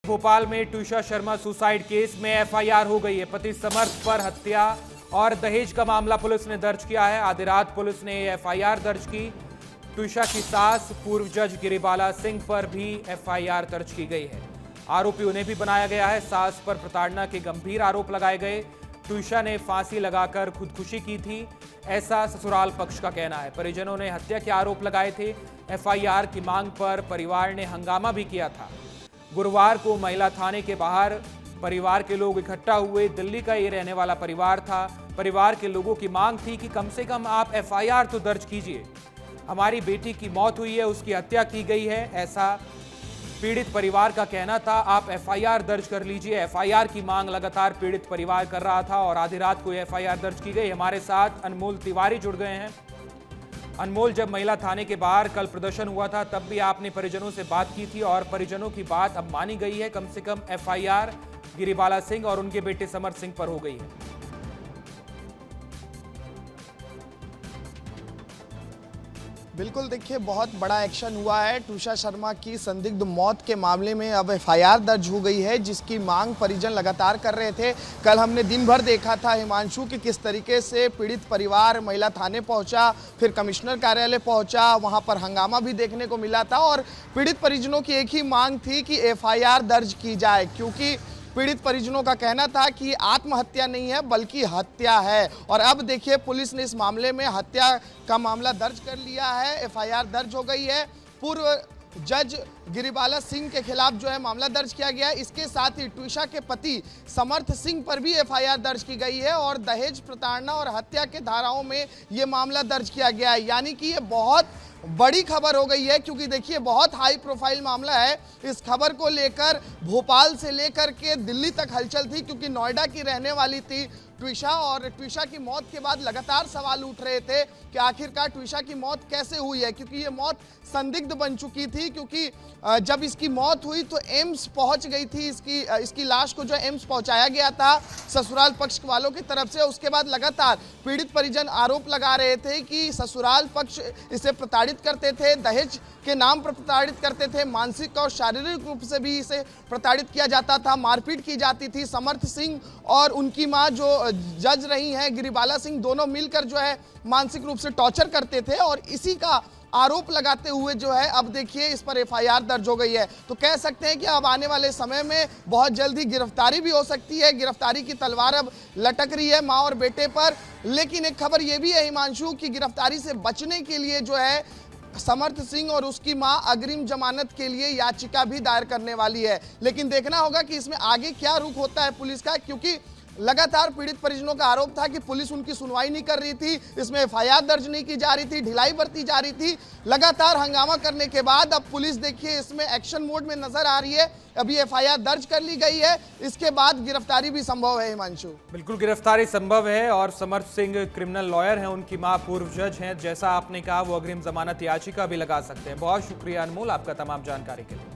भोपाल में Twisha Sharma suicide case में FIR हो गई है। पति समर्थ पर हत्या और दहेज का मामला पुलिस ने दर्ज किया है। आधी रात पुलिस ने एफआईआर दर्ज की। ट्विशा की सास पूर्व जज गिरिबाला सिंह पर भी एफआईआर दर्ज की गई है। आरोपी उन्हें भी बनाया गया है। सास पर प्रताड़ना के गंभीर आरोप लगाए गए। ट्विशा ने फांसी लगाकर खुदकुशी की थी, ऐसा ससुराल पक्ष का कहना है। परिजनों ने हत्या के आरोप लगाए थे। एफआईआर की मांग पर परिवार ने हंगामा भी किया था। गुरुवार को महिला थाने के बाहर परिवार के लोग इकट्ठा हुए। दिल्ली का ये रहने वाला परिवार था। परिवार के लोगों की मांग थी कि कम से कम आप एफआईआर तो दर्ज कीजिए। हमारी बेटी की मौत हुई है, उसकी हत्या की गई है, ऐसा पीड़ित परिवार का कहना था। आप एफआईआर दर्ज कर लीजिए। एफआईआर की मांग लगातार पीड़ित परिवार कर रहा था और आधी रात को एफआईआर दर्ज की गई। हमारे साथ अनमोल तिवारी जुड़ गए हैं। अनमोल, जब महिला थाने के बाहर कल प्रदर्शन हुआ था तब भी आपने परिजनों से बात की थी और परिजनों की बात अब मानी गई है। कम से कम एफआईआर गिरिबाला सिंह और उनके बेटे समर्थ सिंह पर हो गई है। बिल्कुल, देखिए बहुत बड़ा एक्शन हुआ है। ट्विशा शर्मा की संदिग्ध मौत के मामले में अब एफआईआर दर्ज हो गई है, जिसकी मांग परिजन लगातार कर रहे थे। कल हमने दिन भर देखा था हिमांशु कि किस तरीके से पीड़ित परिवार महिला थाने पहुंचा, फिर कमिश्नर कार्यालय पहुंचा, वहां पर हंगामा भी देखने को मिला था और पीड़ित परिजनों की एक ही मांग थी कि एफआईआर दर्ज की जाए, क्योंकि पीड़ित परिजनों का कहना था कि आत्महत्या नहीं है बल्कि हत्या है। और अब देखिए पुलिस ने इस मामले में हत्या का मामला दर्ज कर लिया है। एफआईआर दर्ज हो गई है। पूर्व जज गिरिबाला सिंह के खिलाफ जो है मामला दर्ज किया गया है। इसके साथ ही ट्विशा के पति समर्थ सिंह पर भी एफआईआर दर्ज की गई है और दहेज, प्रताड़ना और हत्या के धाराओं में ये मामला दर्ज किया गया है। यानी कि ये बहुत बड़ी खबर हो गई है, क्योंकि देखिए बहुत हाई प्रोफाइल मामला है। इस खबर को लेकर भोपाल से लेकर के दिल्ली तक हलचल थी, क्योंकि नोएडा की रहने वाली थी ट्विशा और ट्विशा की मौत के बाद लगातार सवाल उठ रहे थे कि आखिरकार ट्विशा की मौत कैसे हुई है, क्योंकि ये मौत संदिग्ध बन चुकी थी। क्योंकि जब इसकी मौत हुई तो एम्स पहुंच गई थी। इसकी लाश को जो एम्स पहुंचाया गया था ससुराल पक्ष वालों की तरफ से। उसके बाद लगातार पीड़ित परिजन आरोप लगा रहे थे कि ससुराल पक्ष इसे प्रताड़ित करते थे, दहेज के नाम पर प्रताड़ित करते थे, मानसिक और शारीरिक रूप से भी इसे प्रताड़ित किया जाता था, मारपीट की जाती थी। समर्थ सिंह और उनकी मां जो जज रही हैं गिरिबाला सिंह, दोनों मिलकर जो है मानसिक रूप से टॉर्चर करते थे और इसी का आरोप लगाते हुए जो है अब देखिए इस पर एफआईआर दर्ज हो गई है। तो कह सकते हैं कि अब आने वाले समय में बहुत जल्दी गिरफ्तारी भी हो सकती है। गिरफ्तारी की तलवार अब लटक रही है मां और बेटे पर। लेकिन एक खबर यह भी है हिमांशु की गिरफ्तारी से बचने के लिए जो है समर्थ सिंह और उसकी मां अग्रिम जमानत के लिए याचिका भी दायर करने वाली है। लेकिन देखना होगा कि इसमें आगे क्या रुख होता है पुलिस का, क्योंकि लगातार पीड़ित परिजनों का आरोप था कि पुलिस उनकी सुनवाई नहीं कर रही थी, इसमें एफआईआर दर्ज नहीं की जा रही थी, ढिलाई बरती जा रही थी। लगातार हंगामा करने के बाद अब पुलिस देखिए इसमें एक्शन मोड में नजर आ रही है। अभी एफआईआर दर्ज कर ली गई है, इसके बाद गिरफ्तारी भी संभव है। हिमांशु, बिल्कुल गिरफ्तारी संभव है और समर्थ सिंह क्रिमिनल लॉयर हैं, उनकी मां पूर्व जज हैं। जैसा आपने कहा वो अग्रिम जमानत याचिका भी लगा सकते हैं। बहुत शुक्रिया अनमोल आपका तमाम जानकारी के लिए।